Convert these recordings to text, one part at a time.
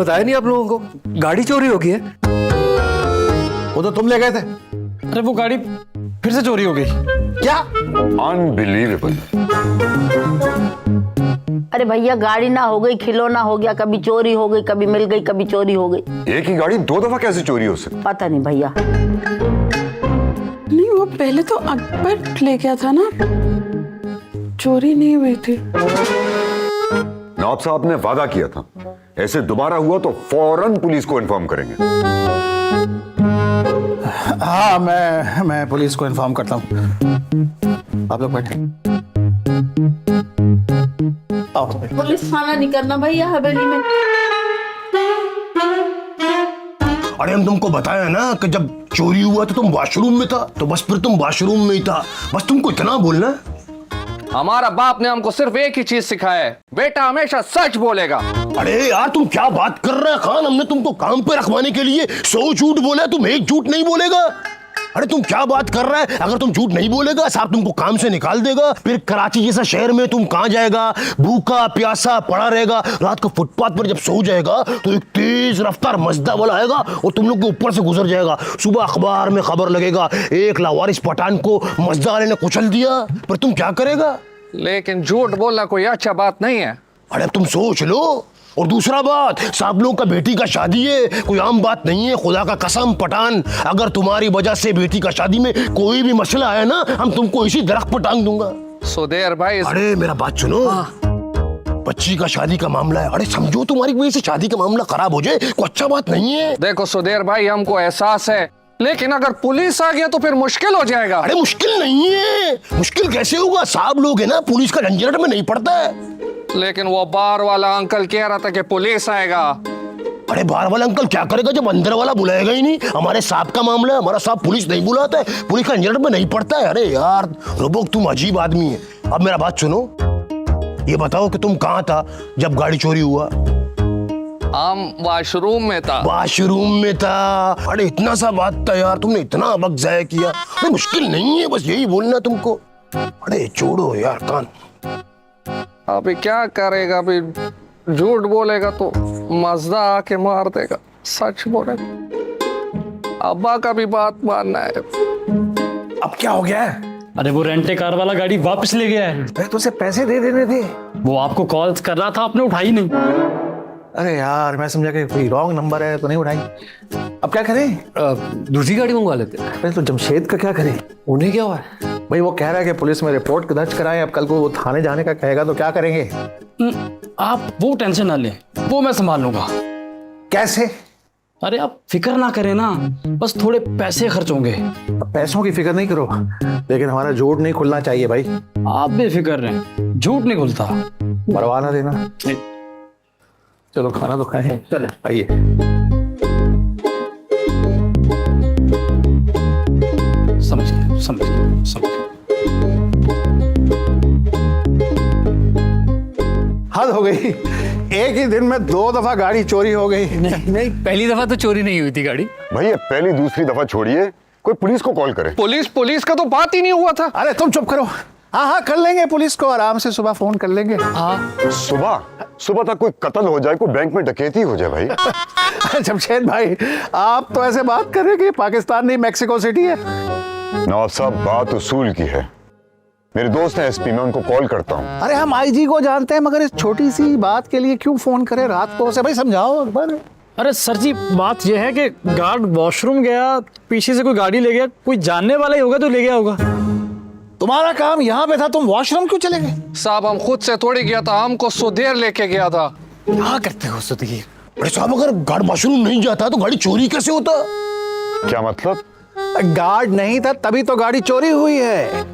बताया नहीं आप लोगों को? गाड़ी चोरी हो गई है। वो तो तुम ले गए थे। अरे वो गाड़ी फिर से चोरी हो गई। क्या? अनबिलीवेबल। अरे भैया गाड़ी ना हो गई, खिलौना हो गया, कभी चोरी हो गई, कभी मिल गई, कभी चोरी हो गई। एक ही गाड़ी 2 दफा कैसे चोरी हो सकती? पता नहीं भैया। नहीं वो पहले तो अकबर ले गया था ना, चोरी नहीं हुई थी। नवाब साहब ने वादा किया था, ऐसे दोबारा हुआ तो फौरन पुलिस को इन्फॉर्म करेंगे। हाँ मैं पुलिस को इन्फॉर्म करता हूँ। आप लोग बैठे। आओ। पुलिस थाना नहीं करना भैया हवेली में। अरे हम तुमको बताया ना कि जब चोरी हुआ तो तुम वॉशरूम में था, तो बस फिर तुम वॉशरूम में ही था, बस तुमको इतना बोलना है। हमारा बाप ने हमको सिर्फ एक ही चीज सिखाया है, बेटा हमेशा सच बोलेगा। अरे यार तुम क्या बात कर रहे हो खान, हमने तुमको काम पे रखवाने के लिए 100 झूठ बोला, तुम एक झूठ नहीं बोलेगा। अरे तुम क्या बात कर रहा है, अगर तुम झूठ नहीं बोलेगा साहब तुमको काम से निकाल देगा, फिर कराची जैसा शहर में तुम कहां जाएगा, भूखा प्यासा पड़ा रहेगा, रात को फुटपाथ पर जब सो जाएगा तो एक तेज रफ्तार मजदा वाला आएगा और तुम लोग के ऊपर से गुजर जाएगा। सुबह अखबार में खबर लगेगा एक लावारिस पठान को मजदा वाले ने कुचल दिया, पर तुम क्या करेगा? लेकिन झूठ बोलना कोई अच्छा बात नहीं है। अरे तुम सोच लो। और दूसरा बात, साहब लोगों का बेटी का शादी है, कोई आम बात नहीं है। खुदा का कसम पठान, अगर तुम्हारी वजह से बेटी का शादी में कोई भी मसला आया ना, हम तुमको इसी दरख्त पर टांग दूंगा। सुधीर भाई अरे मेरा बात सुनो, बच्ची का शादी का मामला है, अरे समझो तुम्हारी वजह से शादी का मामला खराब हो जाए, कोई अच्छा बात नहीं है। देखो सुधीर भाई हमको एहसास है, लेकिन अगर पुलिस आ गया तो फिर मुश्किल हो जाएगा। अरे मुश्किल नहीं है, मुश्किल कैसे होगा, साहब लोग है ना, पुलिस का झंझट में नहीं पड़ता है। लेकिन वो बार वाला अंकल कह रहा था कि पुलिस आएगा। अरे बार वाला अंकल क्या करेगा जब अंदर वाला बुलाएगा ही नहीं? हमारे साहब का मामला है, हमारा साहब पुलिस नहीं बुलाता है, पुलिस का झंझट में नहीं पड़ता है। अरे यार रोबोक तुम अजीब आदमी है। अब मेरा बात सुनो, ये बताओ कि तुम कहाँ था जब गाड़ी चोरी हुआ? हम वॉशरूम में था। वॉशरूम में था? अरे इतना सा बात था यार, तुमने इतना वक्त जाया किया। अरे मुश्किल नहीं है, बस यही बोलना तुमको। अरे छोड़ो यार कान। अभी क्या करेगा, अभी झूठ बोलेगा तो मजदा आके मार देगा, सच बोलेगा अब्बा का भी बात मानना है। अब क्या हो गया है? अरे वो रेंटे कार वाला गाड़ी वापस ले गया है। अरे तो उसे पैसे दे देने थे। वो आपको कॉल कर रहा था, आपने उठाई नहीं। अरे यार मैं समझा कि कोई रॉन्ग नंबर है तो नहीं उठाई। अब क्या करें? दूसरी गाड़ी मंगवा लेते। अरे तो जमशेद का क्या करें? उन्हें क्या हुआ है? भाई वो कह रहा है कि पुलिस में रिपोर्ट दर्ज कराएं, अब कल को वो थाने जाने का कहेगा तो क्या करेंगे? आप वो टेंशन ना लें, वो मैं संभाल लूंगा। कैसे? अरे आप फिक्र ना करें ना, बस थोड़े पैसे खर्च होंगे। पैसों की फिक्र नहीं करो, लेकिन हमारा झूठ नहीं खुलना चाहिए भाई। आप बेफिक्र रहें, झूठ नहीं खुलता। मरवा ना देना। चलो खाना तो खाएं, चले आइए। समझ गया, समझ गया, समझ गया। हद हो गई, एक ही दिन में 2 दफा गाड़ी चोरी हो गई। नहीं, पहली दफा तो चोरी नहीं हुई थी गाड़ी। भैया पहली दूसरी दफा छोड़िए, कोई पुलिस को कॉल करे। पुलिस का तो बात ही नहीं हुआ था। अरे तुम चुप करो। हाँ कर लेंगे पुलिस को, आराम से सुबह फोन कर लेंगे। हाँ सुबह तक कोई कत्ल हो जाए, कोई बैंक में डकैती हो जाए भाई। जमशेद भाई आप तो ऐसे बात कर रहे कि पाकिस्तान नहीं मैक्सिको सिटी है। नवाब साहब बात उसूल की है, मेरे दोस्त हैं एसपी, मैं उनको कॉल करता हूँ। अरे हम आईजी को जानते हैं, मगर इस छोटी सी बात के लिए क्यों फोन करें रात को? उसे भाई समझाओ अकबर। अरे सर जी बात यह है कि गार्ड वॉशरूम गया, पीछे से कोई गाड़ी ले गया, कोई जानने वाला ही होगा तो ले गया होगा। तुम्हारा काम यहाँ पे था, तुम वॉशरूम क्यों चले गए? साहब हम खुद से थोड़ी गया था, हमको सुधीर लेके गया था। क्या करते हो सुधीर? अरे साहब अगर गार्ड वॉशरूम नहीं जाता तो गाड़ी चोरी कैसे होता? क्या मतलब? गार्ड नहीं था तभी तो गाड़ी चोरी हुई है।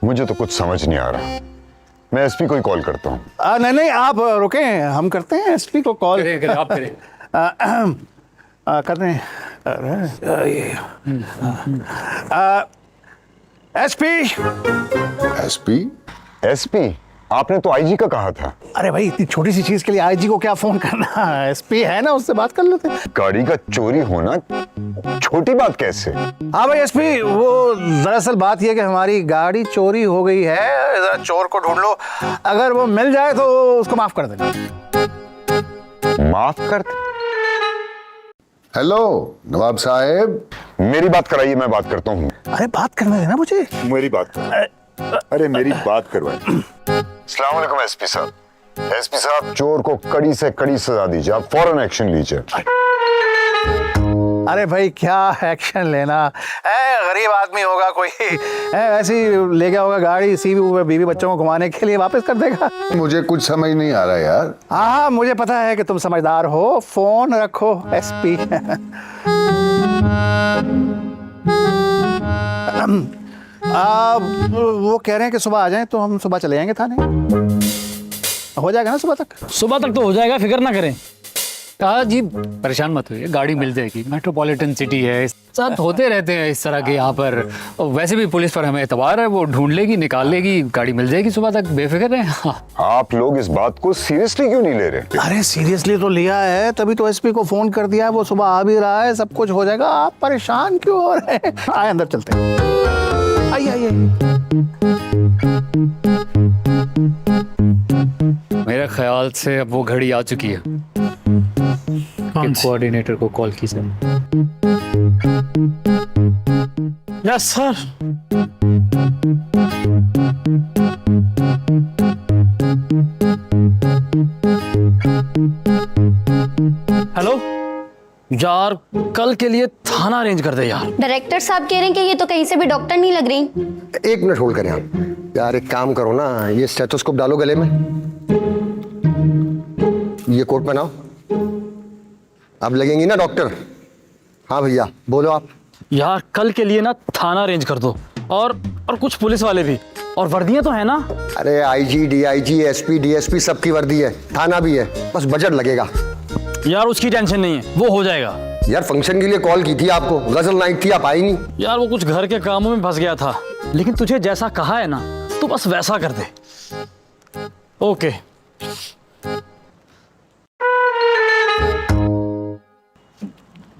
मुझे तो कुछ समझ नहीं आ रहा, मैं एसपी को ही कॉल करता हूँ। नहीं आप रुके, हम करते हैं एसपी को कॉल। करें, आप करें। करते हैं। एसपी आपने तो आईजी का कहा था। अरे भाई इतनी छोटी सी चीज के लिए आईजी को क्या फोन करना, एसपी है ना उससे बात कर लेते हैं। गाड़ी का चोरी होना छोटी बात कैसे? हाँ भाई एसपी, वो दरअसल बात यह कि हमारी गाड़ी चोरी हो गई है, जरा चोर को ढूंढ लो, अगर वो मिल जाए तो उसको माफ कर देना। माफ कर? हेलो नवाब साहब। मेरी बात कराइए, मैं बात करता हूँ। अरे बात करने देना मुझे। मेरी बात करो। अरे मेरी बात करवाइए। अस्सलाम वालेकुम एसपी साहब। एसपी साहब, चोर को कड़ी से कड़ी सजा दीजिए, आप फौरन एक्शन लीजिए। अरे भाई क्या एक्शन लेना, गरीब आदमी होगा कोई, ऐसे ही ले गया होगा गाड़ी, इसी बीवी बच्चों को घुमाने के लिए वापस कर देगा। मुझे कुछ समझ नहीं आ रहा यार। हाँ मुझे पता है कि तुम समझदार हो। फोन रखो एसपी। वो कह रहे हैं कि सुबह आ जाएं, तो हम सुबह चले जाएंगे थाने। हो जाएगा ना सुबह तक? सुबह तक तो हो जाएगा, फिक्र ना करें। हाँ जी, परेशान मत होइए, गाड़ी मिल जाएगी। मेट्रोपॉलिटन सिटी है, सब होते रहते हैं इस तरह के यहाँ पर। और वैसे भी पुलिस पर हमें एतबार है, वो ढूंढ लेगी, निकाल लेगी, गाड़ी मिल जाएगी सुबह तक, बेफिक्र है। हाँ। आप लोग इस बात को सीरियसली क्यों नहीं ले रहे? अरे सीरियसली तो लिया है, तभी तो एसपी को फोन कर दिया है, वो सुबह आ भी रहा है, सब कुछ हो जाएगा। आप परेशान क्यों हो रहे हैं? आए अंदर चलते हैं। आइए आइए। मेरे ख्याल से अब वो घड़ी आ चुकी है। कोऑर्डिनेटर को कॉल कीजिए। Yes sir. हेलो यार, कल के लिए थाना अरेंज कर दे यार। डायरेक्टर साहब कह रहे हैं कि ये तो कहीं से भी डॉक्टर नहीं लग रही। 1 मिनट होल्ड करें आप। यार एक काम करो ना, ये स्टेथोस्कोप डालो गले में, ये कोट पहनाओ। अब लगेंगी ना डॉक्टर? हाँ भैया बोलो आप। यार कल के लिए ना थाना अरेंज कर दो, और कुछ पुलिस वाले भी, और वर्दियां तो है ना? अरे आईजी, डीआईजी, एसपी, डीएसपी सबकी वर्दी है, थाना भी है, बस बजट लगेगा। यार उसकी टेंशन नहीं है, वो हो जाएगा। यार फंक्शन के लिए कॉल की थी आपको, गजल नाइट थी, आप आई नहीं। यार वो कुछ घर के कामों में फंस गया था, लेकिन तुझे जैसा कहा है ना, तो बस वैसा कर दे। ओके।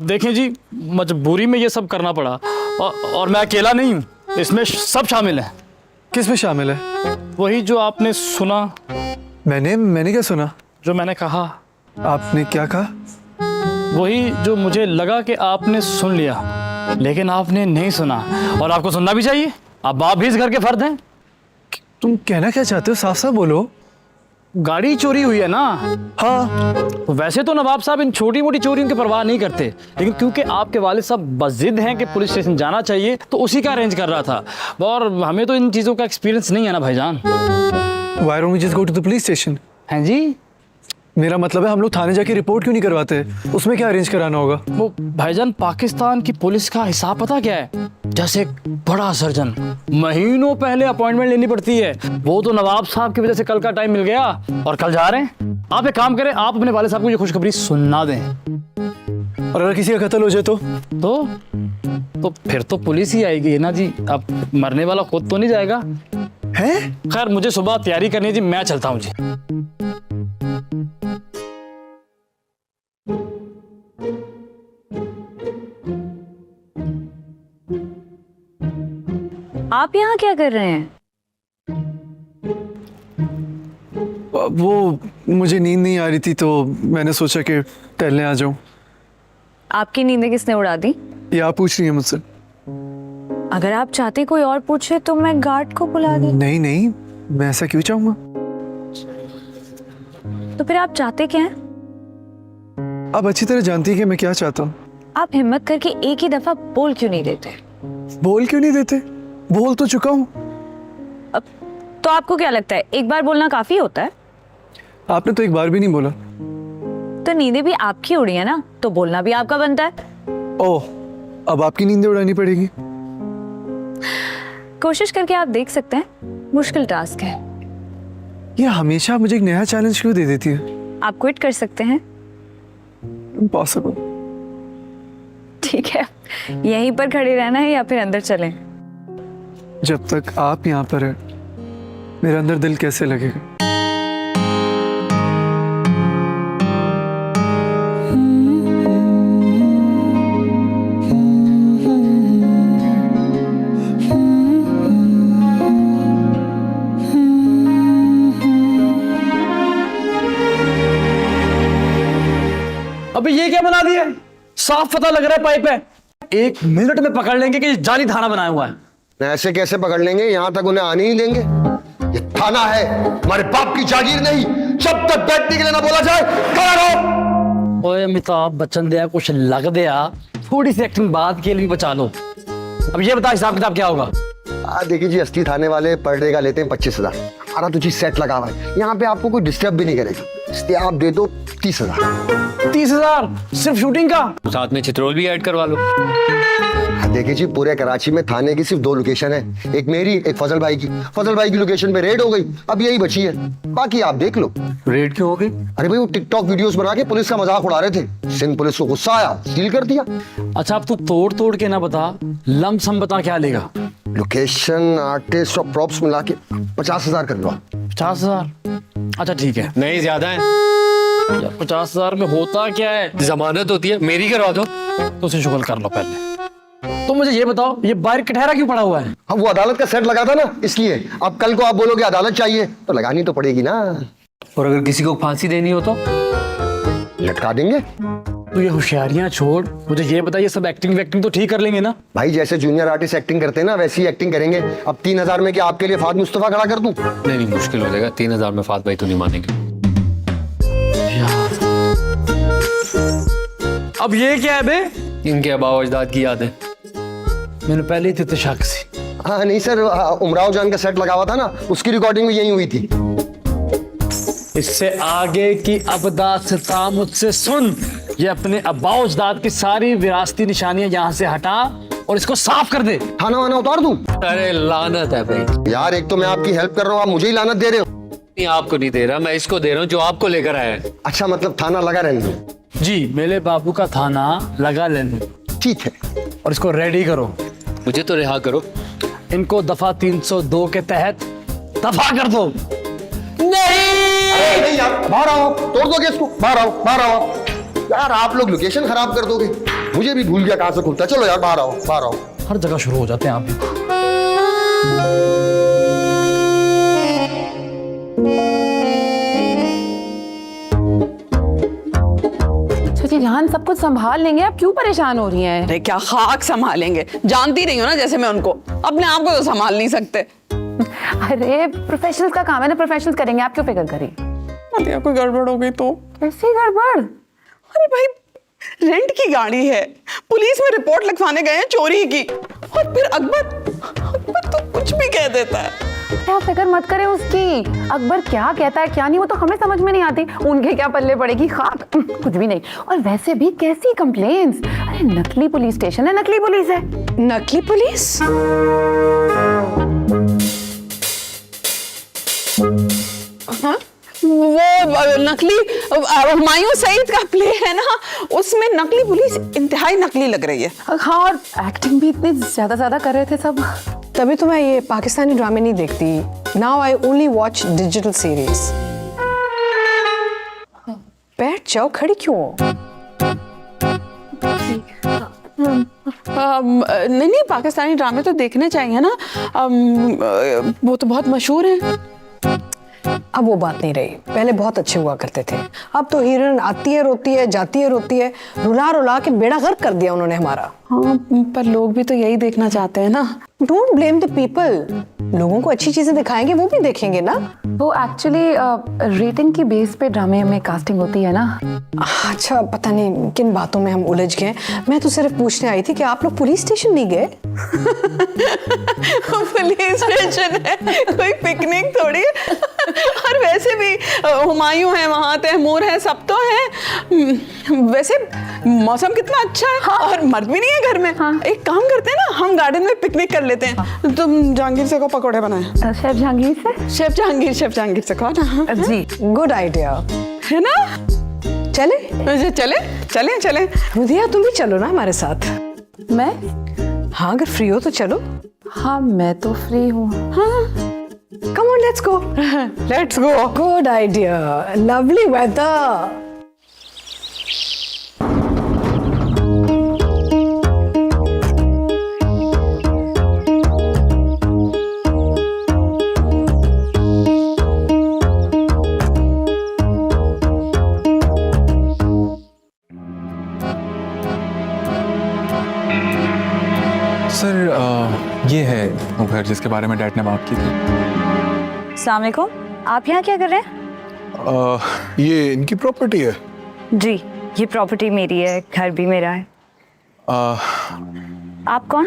देखें जी, मजबूरी में ये सब करना पड़ा, और मैं अकेला नहीं हूँ, इसमें सब शामिल हैं। किस में शामिल है? वही जो आपने सुना। मैंने क्या सुना? जो मैंने कहा। आपने क्या कहा? वही जो मुझे लगा कि आपने सुन लिया, लेकिन आपने नहीं सुना, और आपको सुनना भी चाहिए। आप भी इस घर के फर्द हैं। तुम कहना क्या चाहते हो? साफ साफ बोलो। गाड़ी चोरी हुई है ना? हाँ। तो वैसे तो नवाब साहब इन छोटी मोटी चोरियों की परवाह नहीं करते, लेकिन क्योंकि आपके वालिद साहब बज़िद हैं कि पुलिस स्टेशन जाना चाहिए, तो उसी का अरेंज कर रहा था। और हमें तो इन चीज़ों का एक्सपीरियंस नहीं है ना भाईजान। Why don't we just go to the police station? हैं जी? मेरा मतलब है हम लोग थाने जाके रिपोर्ट क्यों नहीं करवाते? उसमें क्या अरेंज कराना होगा? वो भाईजान, पाकिस्तान की पुलिस का हिसाब पता क्या है? जैसे एक बड़ा सर्जन, महीनों पहले अपॉइंटमेंट लेनी पड़ती है। वो तो नवाब साहब की वजह से कल का टाइम मिल गया, और कल जा रहे हैं। आप एक काम करें, आप अपने वाले साहब को ये खुशखबरी सुना दें। और अगर किसी का कत्ल हो जाए तो फिर तो पुलिस ही आएगी ना जी। अब मरने वाला खुद तो नहीं जाएगा है? खैर मुझे सुबह तैयारी करनी है जी, मैं चलता हूँ जी। आप यहाँ क्या कर रहे हैं? वो मुझे नींद नहीं आ रही थी, तो मैंने सोचा कि टहलने आ जाऊं। आपकी नींदें किसने उड़ा दी? ये आप पूछ रही हैं मुझसे? अगर आप चाहते कोई और पूछे तो मैं गार्ड को बुला दी। नहीं नहीं, मैं ऐसा क्यों चाहूंगा? तो फिर आप चाहते क्या हैं? आप अच्छी तरह जानती है कि मैं क्या चाहता हूँ। आप हिम्मत करके एक ही दफा बोल क्यों नहीं देते? बोल क्यों नहीं देते? बोल तो चुका हूँ। अब तो आपको क्या लगता है एक बार बोलना काफी होता है? आपने तो एक बार भी नहीं बोला। तो नींदें भी आपकी उड़ी है ना, तो बोलना भी आपका बनता है। ओह, अब आपकी नींदें उड़ानी पड़ेगी। कोशिश करके आप देख सकते हैं, मुश्किल टास्क है। ये हमेशा मुझे एक नया चैलेंज क्यों दे देती है? आप क्विट कर सकते हैं। इम्पॉसिबल। ठीक है, यहीं पर खड़े रहना है या फिर अंदर चलें? जब तक आप यहाँ पर है, मेरा अंदर दिल कैसे लगेगा? अबे ये क्या बना दिया? साफ पता लग रहा है पाइप है। 1 मिनट में पकड़ लेंगे कि ये जाली थाना बनाया हुआ है। ऐसे कैसे पकड़ लेंगे? यहाँ तक उन्हें आने ही देंगे? ये थाना है, हमारे बाप की जागीर नहीं। जब तक बैठने के लिए ना बोला जाए खड़ा रहो। ओए अमिताभ बच्चन दिया, कुछ लग दिया, थोड़ी सी एक्टिंग बात के लिए भी बचा लो। अब ये बता हिसाब किताब क्या होगा? देखिए जी, अस्ती थाने वाले पर डे का लेते हैं 25,000। हमारा तो जी सेट लगा हुआ है, यहाँ पे आपको कोई डिस्टर्ब भी नहीं करेगा, इसलिए आप दे दो 30,000। 30,000 सिर्फ शूटिंग का? साथ में चित्रोल भी ऐड करवा लो। देखिए जी, पूरे कराची में थाने की सिर्फ 2 लोकेशन है, एक मेरी, एक फजल भाई की। फजल भाई की लोकेशन पे रेड हो गई, अब यही बची है, बाकी आप देख लो। रेड क्यों हो गई? अरे भाई, वो टिकटॉक वीडियोस बना के पुलिस का मजाक उड़ा रहे थे। सिंध पुलिस को गुस्सा आया, सील कर दिया। अच्छा अब तू तोड़ तोड़ के ना बता, लमसम बता क्या लेगा? लोकेशन, आर्टिस्ट और प्रॉप्स मिला के 50,000 कर लो। 50,000? अच्छा ठीक है। नहीं ज्यादा है। 50,000 में होता क्या है? जमानत होती है, मेरी करवा दो। तो उसे शुगल कर लो पहले। तो मुझे ये बताओ, ये बाहर कटहरा क्यों पड़ा हुआ है? अब वो अदालत का सेट लगा था ना, इसलिए। अब कल को आप बोलोगे अदालत चाहिए तो लगानी तो पड़ेगी ना। और अगर किसी को फांसी देनी हो तो लटका देंगे। तू ये होशियारियां छोड़, मुझे ये बता, ये सब एक्टिंग वैक्टिंग तो ठीक कर लेंगे ना? भाई जैसे जूनियर आर्टिस्ट एक्टिंग करते हैं ना, वैसी एक्टिंग करेंगे। अब 3,000 में क्या आपके लिए फाद मुस्तफा खड़ा कर दूं? नहीं, मुश्किल हो जाएगा। 3,000 में फात भाई तो नहीं मानेंगे। अब ये क्या है बे? इनके अबाव अजदाद की याद है। मैंने पहले ही शक सी। हाँ नहीं सर, उमराव जान का सेट लगा हुआ था ना, उसकी रिकॉर्डिंग भी यही हुई थी। इससे आगे की अबदासता मुझसे सुन। ये अपने अब्बाओ अजदाद की सारी विरासती निशानियां यहाँ से हटा और इसको साफ कर दे। थाना वाना उतार दूं? अरे लानत है भाई। यार एक तो मैं आपकी हेल्प कर रहा हूँ, आप मुझे ही लानत दे रहे हो। नहीं, आपको नहीं दे रहा, मैं इसको दे रहा हूँ जो आपको लेकर आया है। अच्छा, मतलब थाना लगा रहने दो। जी, मेरे बाबू का थाना लगा लेने। ठीक है। और इसको रेडी करो। मुझे तो रिहा करो। इनको दफा 302 के तहत दफा कर दो। नहीं यार, बाहर आओ, तोड़ दोगे इसको। बाहर आओ, बाहर आओ। यार आप लोग लोकेशन खराब कर दोगे, मुझे भी भूल गया कहां से खुलता है। चलो यार बाहर आओ, बाहर आओ। हर जगह शुरू हो जाते हैं आप। जान सब कुछ संभाल लेंगे, आप क्यों परेशान हो रही हैं? अरे क्या खाक संभालेंगे, जानती रही हो ना जैसे मैं उनको, अपने आप को तो संभाल नहीं सकते। अरे प्रोफेशनल्स का काम है ना, प्रोफेशनल्स करेंगे, आप क्यों फिक्र करिए। कोई गड़बड़ हो गई तो? कैसी गड़बड़? अरे भाई, रेंट की गाड़ी है, पुलिस में रिपोर्ट लिखवाने गए हैं चोरी की, और फिर अकबर तो कुछ भी कह देता है। आप फिक्र मत करें उसकी, अकबर क्या कहता है क्या नहीं वो तो हमें समझ में नहीं आती, उनके क्या पल्ले पड़ेगी, खाक कुछ भी नहीं। और वैसे भी कैसी कंप्लेंट्स, अरे नकली पुलिस स्टेशन है, नकली पुलिस है। नकली पुलिस? हाँ? वो नकली हुमायूं सईद का प्ले है ना, उसमें नकली पुलिस इंतहाई नकली लग रही है। हाँ, और एक्टिंग भी इतनी ज्यादा कर रहे थे सब। तभी तो मैं ये पाकिस्तानी ड्रामे नहीं देखती। Now I only watch digital series. बैठ जाओ, खड़ी क्यों हो? नहीं, पाकिस्तानी ड्रामे तो देखने चाहिए ना, वो तो बहुत मशहूर है। अब वो बात नहीं रही, पहले बहुत अच्छे हुआ करते थे। अब तो हीरोइन आती है रोती है, जाती है रोती है, रुला रुला के बेड़ा गर्क कर दिया उन्होंने हमारा। हाँ, पर लोग भी तो यही देखना चाहते हैं ना। डोंट ब्लेम द पीपल, लोगों को अच्छी चीजें दिखाएंगे वो भी देखेंगे ना। वो एक्चुअली रेटिंग की बेस पे ड्रामे में कास्टिंग होती है ना। अच्छा, पता नहीं किन बातों में हम उलझ गए। मैं तो सिर्फ पूछने आई थी कि आप लोग पुलिस स्टेशन नहीं गए? पुलिस स्टेशन है, कोई पिकनिक थोड़ी है। और वैसे भी हुमायूं है वहाँ, तैमूर है, सब तो है। वैसे मौसम कितना अच्छा है। हाँ। और मर्द भी नहीं है घर में। हाँ। एक काम करते हैं ना, हम गार्डन में पिकनिक कर लेते हैं। हाँ। तुम जहांगीर से को पकौड़े बनाए। शेफ जहांगीर से? शेफ जहांगीर से कहो ना। जी, गुड आइडिया है ना। चले चले। रुदिया तुम भी चलो ना हमारे साथ। मैं? हाँ, अगर फ्री हो तो चलो। हाँ, मैं तो फ्री हूँ। हाँ, come on, let's go. Let's go. Good idea. Lovely weather. घर जिसके बारे में डैड ने बात की थी। अस्सलाम वालेकुम, आप यहाँ क्या कर रहे हैं? ये इनकी प्रॉपर्टी है। जी, ये प्रॉपर्टी मेरी है, घर भी मेरा है। आप कौन?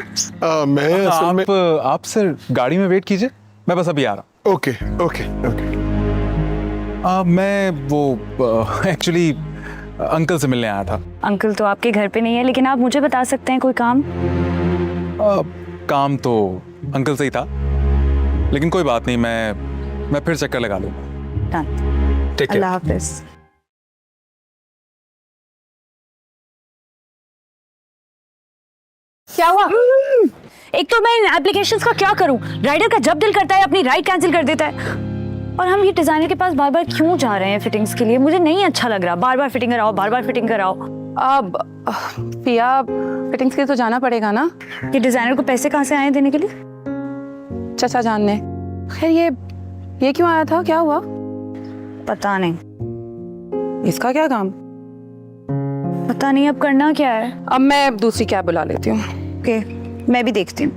मैं असल में आप सर गाड़ी में वेट कीजिए, मैं बस अभी आ रहा ओके ओके ओके। हूँ। मैं वो एक्चुअली अंकल से मिलने आया था। अंकल तो आपके घर पे नहीं है, लेकिन आप मुझे बता सकते हैं कोई काम? काम तो अंकल से ही था, लेकिन कोई बात नहीं, मैं फिर चक्कर लगा लूँगा। डन। ठीक है, अल्लाह हाफिज। क्या हुआ? एक तो मैं इन एप्लीकेशंस का क्या करूं? राइडर का जब दिल करता है अपनी राइड कैंसिल कर देता है, और हम ये डिजाइनर के पास बार बार क्यों जा रहे हैं फिटिंग्स के लिए? मुझे नहीं अच्छा लग रहा, बार बार फिटिंग कराओ, बार बार फिटिंग कराओ। अब पिया, फिटिंग्स के लिए तो जाना पड़ेगा ना। ये डिजाइनर को पैसे कहाँ से आए देने के लिए? चचा जान ने। खैर ये क्यों आया था, क्या हुआ? पता नहीं। इसका क्या काम? पता नहीं अब करना क्या है। अब मैं दूसरी कैब बुला लेती हूँ। ओके, मैं भी देखती हूँ।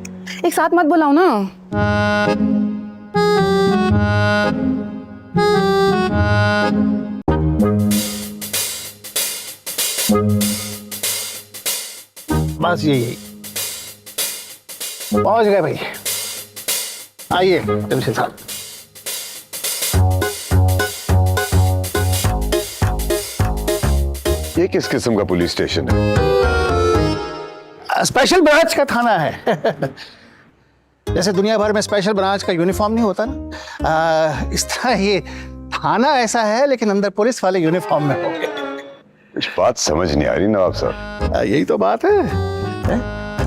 एक साथ मत बुलाओ ना। बस यही पहुंच गए भाई। आइए जमशेद साहब। ये किस किस्म का पुलिस स्टेशन है? स्पेशल ब्रांच का थाना है। जैसे दुनिया भर में स्पेशल ब्रांच का यूनिफॉर्म नहीं होता ना, इस तरह ये थाना ऐसा है, लेकिन अंदर पुलिस वाले यूनिफॉर्म में होंगे। कुछ बात समझ नहीं आ रही नवाब साहब। यही तो बात है?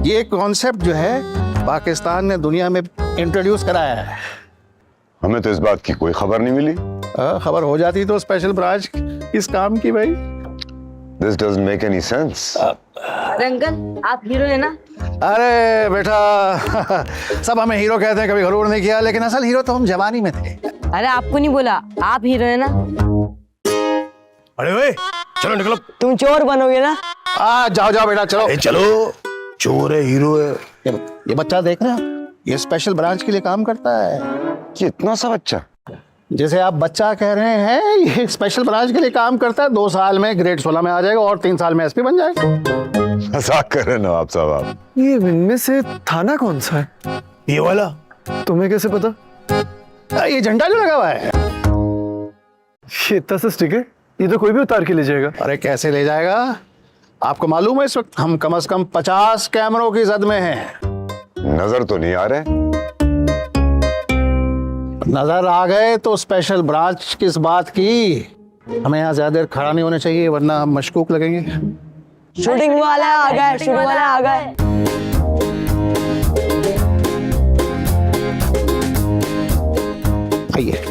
ये कॉन्सेप्ट जो है पाकिस्तान ने दुनिया में इंट्रोड्यूस कराया है। हमें तो इस बात की कोई खबर नहीं मिली। खबर हो जाती तो स्पेशल ब्रांच इस काम की भाई। This doesn't make any sense. Uncle आप हीरो है ना? अरे बेटा, सब हमें हीरो कहते हैं, कभी गरूर नहीं किया, लेकिन असल हीरो तो हम जवानी में थे। अरे आपको नहीं बोला, आप हीरो है ना? अरे वे चलो निकलो। तुम चोर बनोगे ना? जाओ जाओ बेटा, चलो चलो, चोर है हीरो है। ये बच्चा देख रहे हो, ये स्पेशल ब्रांच के लिए काम करता है। ये इतना सा बच्चा? जैसे आप बच्चा कह रहे हैं, ये स्पेशल ब्रांच के लिए काम करता है। 2 साल में ग्रेड 16 में आ जाएगा और 3 साल में एसपी बन जाएगा। मजाक कर रहे हैं नवाब साहब आप। ये इनमें से थाना कौन सा है? ये वाला। तुम्हें कैसे पता? ये झंडा जो लगा हुआ है, ये इतना सा स्टिकर, ये तो कोई भी उतार के ले जाएगा। अरे कैसे ले जाएगा? आपको मालूम है इस वक्त हम कम से कम 50 कैमरों की जद में हैं। नजर तो नहीं आ रहे। नजर आ गए तो स्पेशल ब्रांच किस बात की? हमें यहाँ ज्यादा देर खड़ा नहीं होना चाहिए, वरना हम मशकूक लगेंगे। शूटिंग वाला आ गया, शूटिंग वाला आ गया। आइए।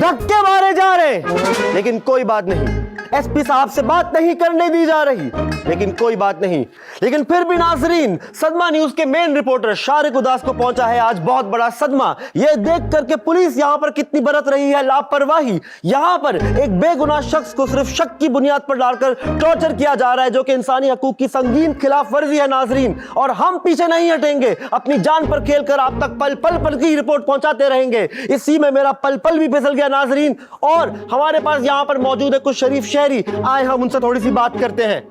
धक्के मारे जा रहे, लेकिन कोई बात नहीं। एसपी साहब से बात नहीं करने दी जा रही, लेकिन कोई बात नहीं। लेकिन फिर भी नाजरीन, सदमा न्यूज के मेन रिपोर्टर शारिक उदास को पहुंचा है आज बहुत बड़ा सदमा। यह देख करके पुलिस यहां पर कितनी बरत रही है लापरवाही। यहां पर एक बेगुनाह शख्स को सिर्फ शक की बुनियाद पर डालकर टॉर्चर किया जा रहा है, जो कि इंसानी हकूक की संगीन खिलाफ वर्जी है नाजरीन। और हम पीछे नहीं हटेंगे, अपनी जान पर खेलकर आप तक पल पल पल की रिपोर्ट पहुंचाते रहेंगे। इसी में मेरा पल पल भी फिसल गया नाजरीन, और हमारे पास यहां पर मौजूद है कुछ शरीफ शहरी। आए हम उनसे थोड़ी सी बात करते हैं।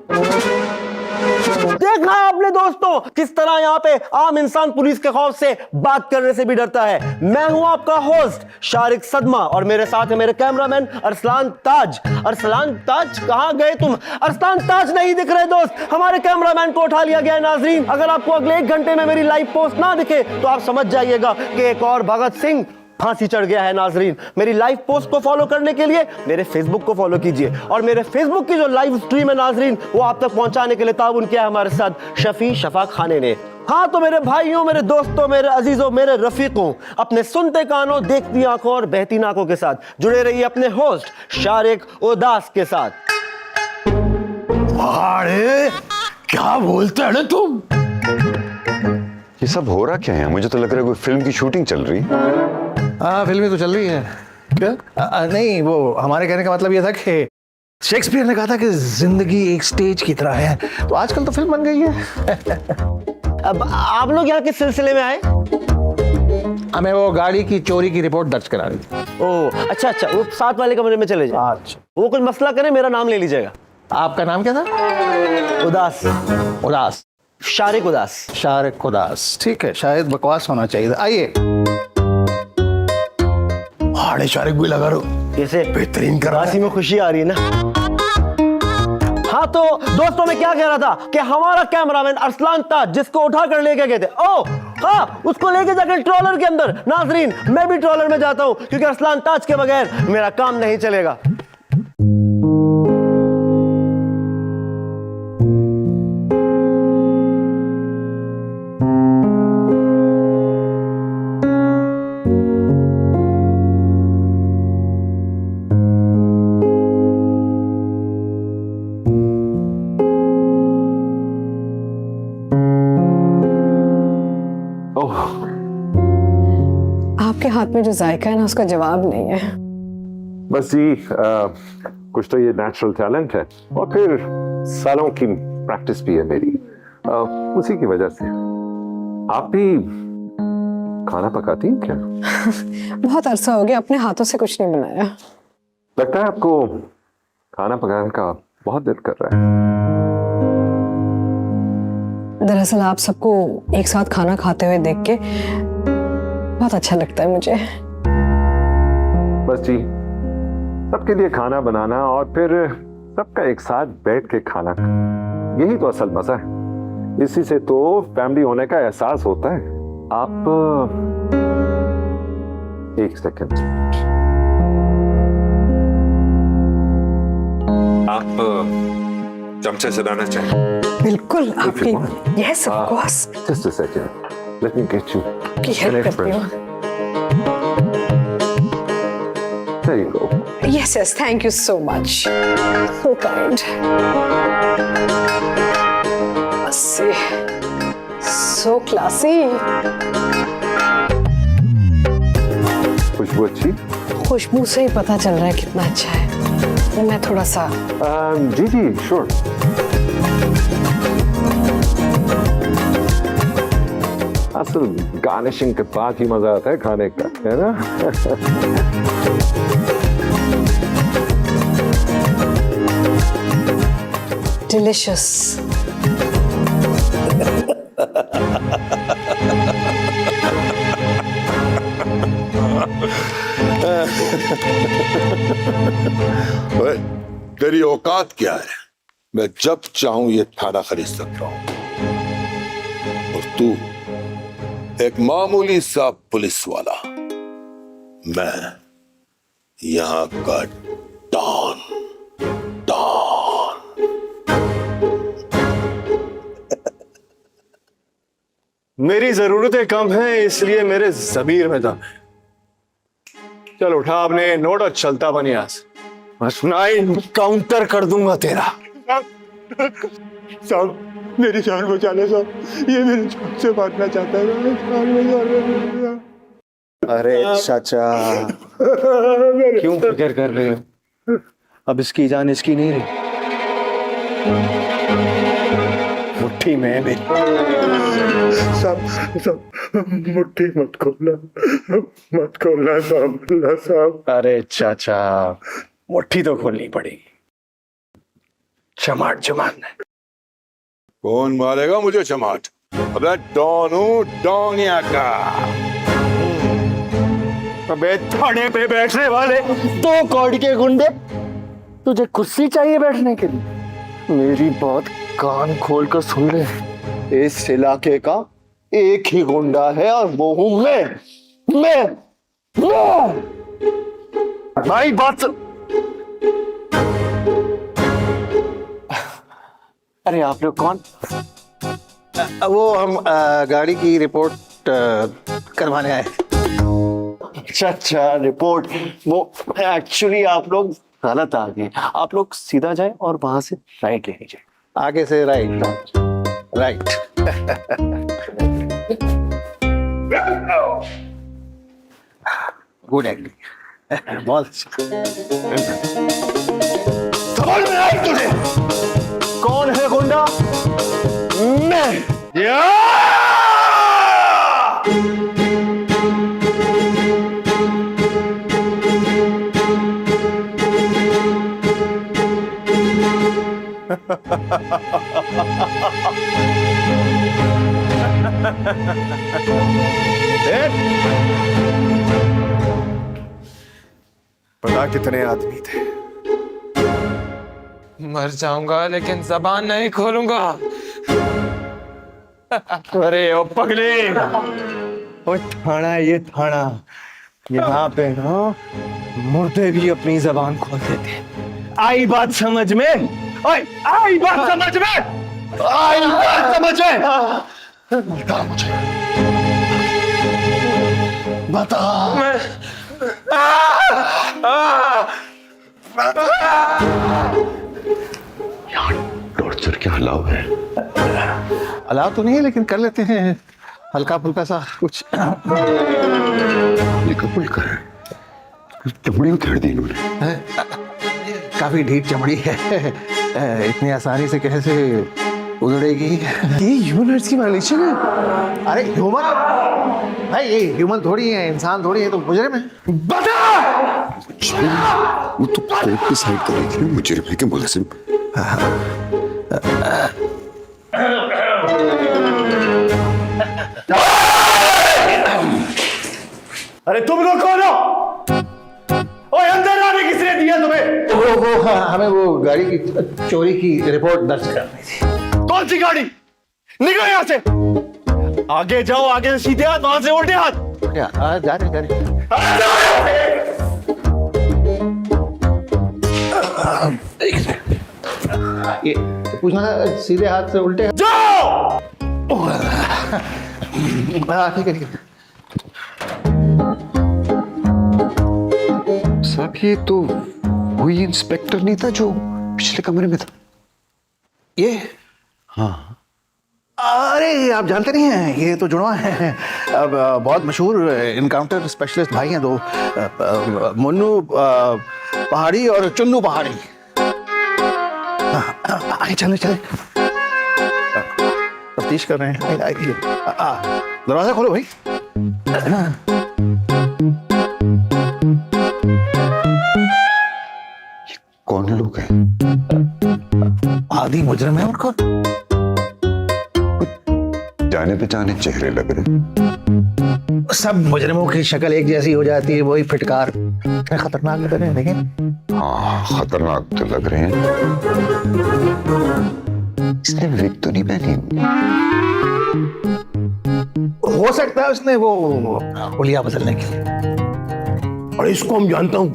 देखा आपने दोस्तों किस तरह यहाँ पे आम इंसान पुलिस के खौफ से बात करने से भी डरता है। मैं हूं आपका होस्ट शारिक सदमा, और मेरे साथ है मेरे कैमरामैन अरसलान ताज। अरसलान ताज, कहां गए तुम? अरसलान ताज नहीं दिख रहे दोस्त, हमारे कैमरामैन को उठा लिया गया है नाजरीन। अगर आपको अगले 1 घंटे में मेरी लाइव पोस्ट ना दिखे तो आप समझ जाइएगा कि एक और भगत सिंह फांसी चढ़ गया है नाजरीन। मेरी लाइव पोस्ट को फॉलो करने के लिए मेरे फेसबुक को फॉलो कीजिए, और मेरे फेसबुक की जो लाइव स्ट्रीम है नाजरीन, वो आप तक पहुंचाने के लिए ताउन किया है हमारे साथ शफी शफा खाने ने। हाँ तो मेरे भाइयों, मेरे दोस्तों, मेरे अजीजों, मेरे रफीकों, अपने सुनते कानों, देखती आंखों और बहती नाकों के साथ जुड़े रहिए अपने होस्ट शारिक उदास के साथ। अरे क्या बोलते हैं तुम? ये सब हो रहा क्या है? मुझे तो लग रहा है कोई फिल्म की शूटिंग चल रही है। हाँ, फिल्में तो चल रही है। क्या? नहीं, वो हमारे कहने का मतलब ये था कि शेक्सपियर ने कहा था कि जिंदगी एक स्टेज की तरह है, तो आजकल तो फिल्म बन गई है। अब आप लोग यहाँ किस सिलसिले में आए? हमें वो गाड़ी की चोरी की रिपोर्ट दर्ज करा दी। ओह अच्छा अच्छा, वो साथ वाले कमरे में चले जाए। अच्छा, वो कुछ मसला करे, मेरा नाम ले लीजिएगा। आपका नाम क्या था? उदास। उदास, शारिक उदास। शारिक उदास, ठीक है, शायद बकवास होना चाहिए। आइए। हाड़े शारिक भी लगा रो, कैसे? बेहतरीन करा। उदासी में खुशी आ रही है ना। हाँ तो दोस्तों, मैं क्या कह रहा था कि हमारा कैमरामैन अरसलान ताज, जिसको उठा कर लेके गए थे, ओह हाँ, उसको लेके जाकर ट्रॉलर के अंदर। नाजरीन, मैं भी ट्रॉलर में जाता हूं, क्योंकि अरसलान ताज के बगैर मेरा काम नहीं चलेगा। आपके हाथ में जो जायका है ना, उसका जवाब नहीं है। बस जी, कुछ तो ये नेचुरल टैलेंट है और फिर सालों की प्रैक्टिस भी है मेरी, उसी की वजह से। आप भी खाना पकाती हैं क्या? बहुत अरसा हो गया, अपने हाथों से कुछ नहीं बनाया। लगता है आपको खाना पकाने का बहुत दिल कर रहा है। दरअसल आप सबको एक साथ खाना खाते हुए देख के बहुत अच्छा लगता है मुझे। बस जी, सबके लिए खाना बनाना और फिर सबका एक साथ बैठ के खाना, यही तो असल मजा है। इसी से तो फैमिली होने का एहसास होता है। आप एक सेकंड, आप चमचे से लाना चाहिए। बिल्कुल, आपकी yes of course. Just a second, let me get you की हेल्प करती हूँ। There you go. Yes, yes, thank you so much. So kind. Let's see. So classy. खुशबू अच्छी? खुशबू से ही पता चल रहा है कितना अच्छा है। मैं थोड़ा सा जी जी श्योर। असल गार्निशिंग के बाद ही मजा आता है खाने का, है ना? डिलिशियस। तेरी औकात क्या है? मैं जब चाहूं ये थाना खरीद सकता हूं, और तू एक मामूली सा पुलिस वाला। मैं यहां का डॉन। मेरी जरूरतें कम हैं, इसलिए मेरे जमीर में दम है। चल उठा आपने नोट और चलता बनी आज। मैं सुनाई काउंटर कर दूंगा तेरा। साहब, मेरी जान बचा ले साहब, ये मेरी जान से मारना चाहता है। अरे चाचा, क्यों फिक्र कर रहे हो? अब इसकी जान इसकी नहीं रही, मुट्ठी में है मेरी। साहब, मुट्ठी मत खोलना, मत खोलना साहब। अरे चाचा, मुट्ठी तो खोलनी पड़ेगी। चमाट जो मारना है। कौन मारेगा मुझे चमाट? अबे डॉन हूं, डॉन यहाँ का। अबे थाने पे बैठने वाले 2 कौड़ी के गुंडे, तुझे कुर्सी चाहिए बैठने के लिए? मेरी बात कान खोल कर सुन ले। इस इलाके का एक ही गुंडा है और वो हूं मैं। भाई बात सुन। अरे आप लोग कौन? वो हम गाड़ी की रिपोर्ट करवाने आए। अच्छा रिपोर्ट। वो एक्चुअली आप लोग गलत आ गए। आप लोग सीधा जाएं और वहां से राइट ले लीजिए। आगे से राइट। Good acting. बहुत समझ में आई तुझे? कौन है गुंडा? मैं। पता कितने आदमी थे? मर जाऊंगा लेकिन जबान नहीं खोलूंगा। अरे ओ पगले, ओ थाना, ये थाना, यहाँ पे ना मुर्दे भी अपनी जबान खोल देते। आई बात समझ में? ओए, आई बात समझ में? आई बात समझ में? बता मुझे, बता। टॉर्चर क्या अलाउ है? अलाव तो नहीं है, लेकिन कर लेते हैं हल्का फुल्का सा कुछ। कपल का है, चमड़ी उधेड़ दी इन्होंने। काफी ढीठ चमड़ी है, इतनी आसानी से कैसे उधड़ेगी? ये ह्यूमन की वायलेशन है। अरे ह्यूमन भाई, ये ह्यूमन थोड़ी है, इंसान थोड़ी है, तो मुजरिम है। वो तो कोर्ट की साइड कर रही थी, मुझे के मुलजिम। अरे तुम लोग कौन हो? ओए, अंदर आने किसने दिया तुम्हें? वो हमें वो गाड़ी की चोरी की रिपोर्ट दर्ज करनी थी। कौन सी गाड़ी? निकलो यहाँ से। आगे जाओ, आगे से सीधे हाथ, वहां से उल्टे हाथ। जा रहे ये पूछना था, सीधे हाथ से उल्टे जाओ। ठीक है, ठीक है। साहब, ये तो वही इंस्पेक्टर नहीं था जो पिछले कमरे में था? ये? हाँ। अरे आप जानते नहीं हैं, ये तो जुड़वा है। अब बहुत मशहूर इनकाउंटर स्पेशलिस्ट भाई हैं दो, मुन्नू पहाड़ी और चुन्नू पहाड़ी। आइए, चले चले, तफ्तीश कर रहे हैं। आइए, दरवाजा खोलो भाई। कौन लोग हैं? आदि मुजरिम है उनको। जाने पहचाने चेहरे लग रहे। सब मुजरिमों की शक्ल एक जैसी हो जाती है, वही फिटकार। खतरनाक लग रहे हैं, देखें। हाँ, खतरनाक तो लग रहे हैं। इसने विग तो नहीं पहनी? हो सकता है उसने वो हुलिया बदलने के लिए। और इसको हम जानता हूँ।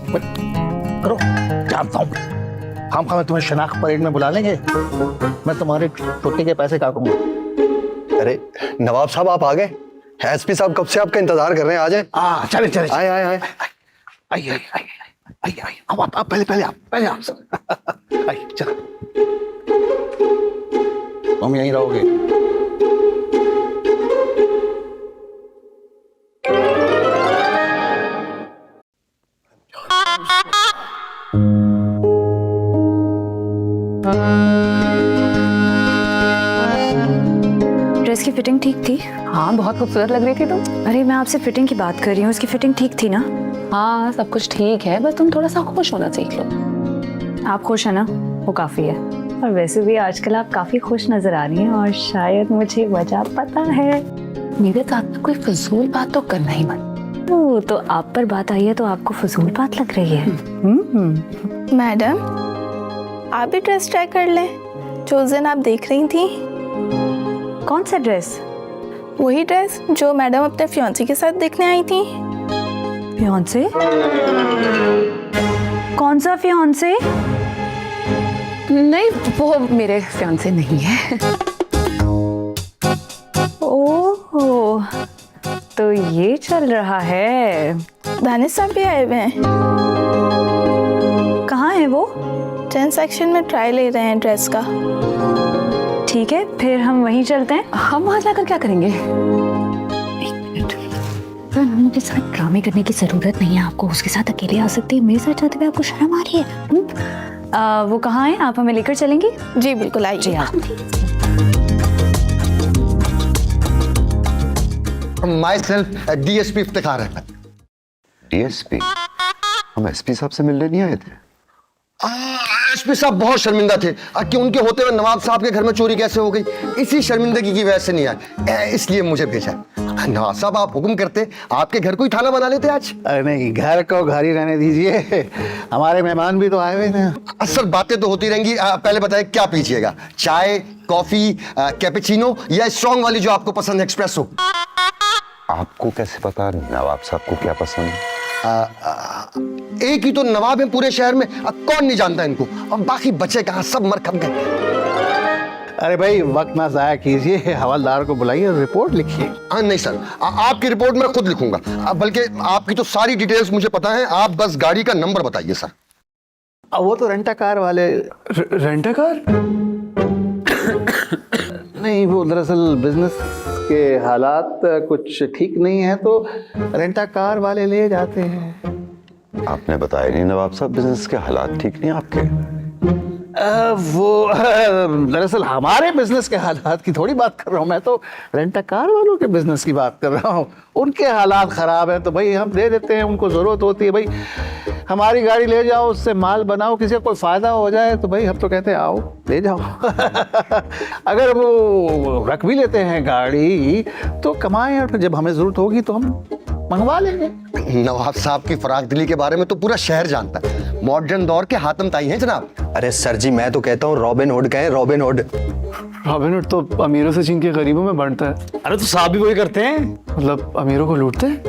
करो, जानता हूँ। हम तुम्हें शनाख्त परेड में बुला लेंगे, मैं तुम्हारे छुट्टी के पैसे काटूंगा। अरे नवाब साहब, आप आ गए? एसपी साहब कब से आपका इंतजार कर रहे हैं, आ जाए। चले चले, आए आए आए आइए आइए आइए आइए, आप पहले आप आइए, चलो। तुम यहीं रहोगे। ड्रेस की फिटिंग ठीक थी? हाँ, बहुत खूबसूरत लग रही थी तुम। अरे मैं आपसे फिटिंग की बात कर रही हूँ, उसकी फिटिंग ठीक थी ना? हाँ, सब कुछ ठीक है, बस तुम थोड़ा सा खुश होना सीख लो। आप खुश है ना, वो काफी है। और वैसे भी आजकल आप काफी खुश नजर आ रही हैं, और शायद मुझे वजह पता है। मेरे साथ कोई फजूल बात तो करना ही मत। तो आप पर बात आई है तो आपको फजूल बात लग रही है। मैडम, आप भी ड्रेस ट्राई कर लें जो उस दिन आप देख रही थी। कौन सा ड्रेस? वही ड्रेस जो मैडम अपने फियांसी के साथ देखने आई थी। फियांसे? कौन सा फियांसे? नहीं, वो मेरे फियांसे नहीं है। ओह, तो ये चल रहा है। दानिश साहब भी आए हुए हैं। कहाँ है वो? 10 सेक्शन में ट्राई ले रहे हैं ड्रेस का। ठीक है, फिर हम वहीं चलते हैं। हम वहां जाकर क्या करेंगे? उनके साथ ड्रामे करने की जरूरत नहीं है आपको। उसके साथ अकेले आ सकती है, मेरे साथ जाते हुए आपको शर्म आ रही है? वो कहाँ है, आप हमें लेकर चलेंगी? जी बिल्कुल, आइए। जी हाँ। Myself DSP Iftikhar Ahmed. DSP? हम SP साहब से मिलने नहीं आए थे। SP साहब बहुत शर्मिंदा थे कि उनके होते हुए नवाब साहब के घर में चोरी कैसे हो गई। इसी शर्मिंदगी की वजह से नहीं आए, इसलिए मुझे भेजा। नवाब साहब आप हुक्म करते, आपके घर को ही थाना बना लेते आज। अरे नहीं, घर को घर ही रहने दीजिए, हमारे मेहमान भी तो आए हुए हैं। सर बातें तो होती रहेंगी, पहले बताइए क्या पीजिएगा, चाय, कॉफी, कैपेचिनो या स्ट्रॉन्ग वाली जो आपको पसंद है, एक्सप्रेसो? आपको कैसे पता नवाब साहब को क्या पसंद है? एक ही तो नवाब है पूरे शहर में, कौन नहीं जानता इनको। और बाकी बचे कहाँ, सब मर खप गए। अरे भाई वक्त ना जाया कीजिए, हवलदार को बुलाइए और रिपोर्ट लिखिए। हाँ नहीं सर, आपकी रिपोर्ट मैं खुद लिखूंगा, बल्कि आपकी तो सारी डिटेल्स मुझे पता है, आप बस गाड़ी का नंबर बताइए सर। वो तो रेंटा कार वाले। Rent a car? नहीं, वो दरअसल बिजनेस के हालात कुछ ठीक नहीं है तो रेंटा कार वाले ले जाते हैं। आपने बताया नहीं नवाब साहब, बिजनेस के हालात ठीक नहीं आपके? वो दरअसल हमारे बिजनेस के हालात की थोड़ी बात कर रहा हूँ मैं, तो रेंटा कार वालों के बिजनेस की बात कर रहा हूँ। उनके हालात खराब है तो भाई हम दे देते हैं, उनको जरूरत होती है। भाई हमारी गाड़ी ले जाओ, उससे माल बनाओ, किसी का कोई फायदा हो जाए तो भाई हम तो कहते हैं आओ ले जाओ। अगर वो रख भी लेते हैं गाड़ी तो कमाएं, और जब हमें जरूरत होगी तो हम मंगवा लेंगे। नवाब साहब की फराक दिली के बारे में तो पूरा शहर जानता है, मॉडर्न दौर के हातम ताई हैं जनाब। अरे सर जी, मैं तो कहता हूँ रॉबिन हुड कहें, रॉबिन हुड। रॉबिन हुड तो अमीरों से छीन के गरीबों में बांटता है। अरे तो साहब भी वही करते हैं, मतलब अमीरों को लूटते हैं?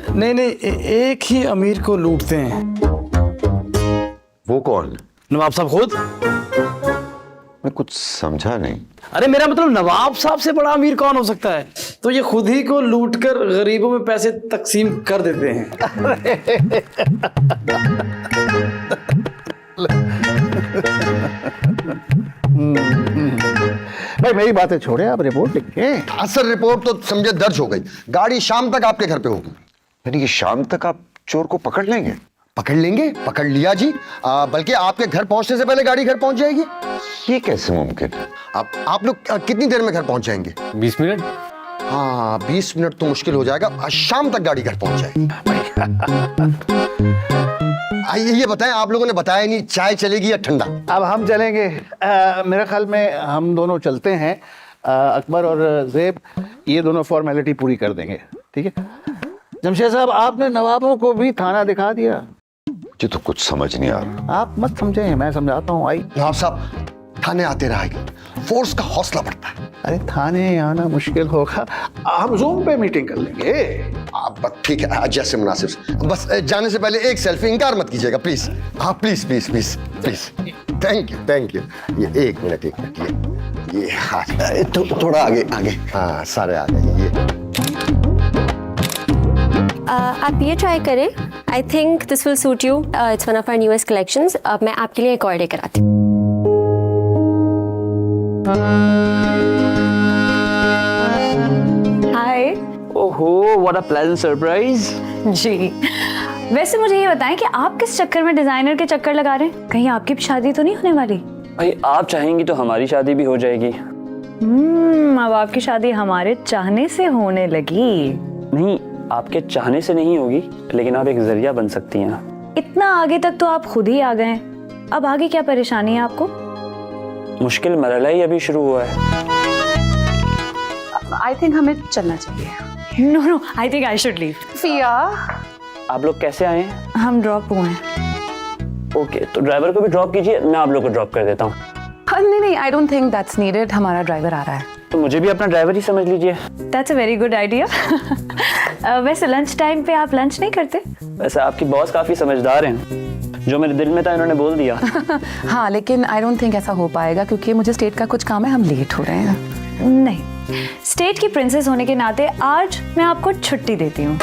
नहीं नहीं, एक ही अमीर को लूटते हैं। वो कौन? नवाब साहब खुद। मैं कुछ समझा नहीं। अरे मेरा मतलब नवाब साहब से बड़ा अमीर कौन हो सकता है? तो ये खुद ही को लूटकर गरीबों में पैसे तकसीम कर देते हैं। भाई मेरी बातें छोड़े, आप रिपोर्ट लिखे। सर रिपोर्ट तो समझे दर्ज हो गई, गाड़ी शाम तक आपके घर पे होगी। यानी कि शाम तक आप चोर को पकड़ लेंगे? पकड़ लेंगे, पकड़ लिया जी, बल्कि आपके घर पहुंचने से पहले गाड़ी घर पहुंच जाएगी। ये कैसे मुमकिन है? आप लोग कितनी देर में घर पहुंच जाएंगे? 20 मिनट। हाँ 20 मिनट तो मुश्किल हो जाएगा, शाम तक गाड़ी घर पहुंच जाएगी। ये बताएं, आप लोगों ने बताया नहीं, चाय चलेगी या ठंडा? अब हम चलेंगे, मेरे ख्याल में हम दोनों चलते हैं। अकबर और ज़ेब ये दोनों फॉर्मेलिटी पूरी कर देंगे, ठीक है? जमशेद साहब, आपने नवाबों को भी थाना दिखा दिया। मुझे तो कुछ समझ नहीं आ रहा। आप मत समझें, मैं समझाता हूँ। आई नवाब साहब, थाने आते रहेंगे, फोर्स का हौसला बढ़ता है। अरे थाने आना मुश्किल होगा, हम जूम पे मीटिंग कर लेंगे। आप ठीक है, जैसे मुनासिब। बस जाने से पहले एक सेल्फी, इनकार मत कीजिएगा प्लीज। हाँ please please please please. Thank you thank you. ये एक मिनट ये हाँ, थोड़ा आगे आगे। हाँ सारे आ गए। ये आप ये ट्राई करें, I think this will suit you, it's one of our newest collections. अब मैं आपके लिए एक और लेकर आती हूँ। हाय। ओहो, व्हाट अ प्लेजेंट सरप्राइज। जी, वैसे मुझे ये बताएं कि आप किस चक्कर में डिजाइनर के चक्कर लगा रहे हैं? कहीं आपकी भी शादी तो नहीं होने वाली? भाई आप चाहेंगी तो हमारी शादी भी हो जाएगी। अब आपकी शादी हमारे चाहने से होने लगी। नहीं, आपके चाहने से नहीं होगी, लेकिन आप एक जरिया बन सकती हैं। इतना आगे तक तो आप खुद ही आ गए, अब आगे क्या परेशानी है आपको? मुश्किल मरहला ही अभी शुरू हुआ है। आई थिंक हमें चलना चाहिए। No no, I think I should leave. फिया, आप लोग कैसे आए हैं? हम ड्रॉप हुए हैं। ओके, तो ड्राइवर को भी ड्रॉप कीजिए, मैं आप लोग को ड्रॉप कर देता हूँ। नहीं नहीं, I don't think that's needed, हमारा ड्राइवर आ रहा है। तो मुझे भी अपना ड्राइवर ही समझ लीजिए। That's a very good idea. वैसे लंच टाइम पे आप लंच नहीं करते? वैसे आपकी बॉस काफी समझदार हैं, जो मेरे दिल में था इन्होंने बोल दिया। हाँ लेकिन आई डोंट थिंक ऐसा हो पाएगा, क्योंकि मुझे स्टेट का कुछ काम है, हम लेट हो रहे हैं। नहीं, स्टेट की प्रिंसेस होने के नाते आज मैं आपको छुट्टी देती हूँ।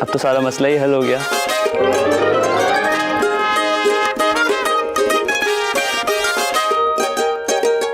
अब तो सारा मसला ही हल हो गया।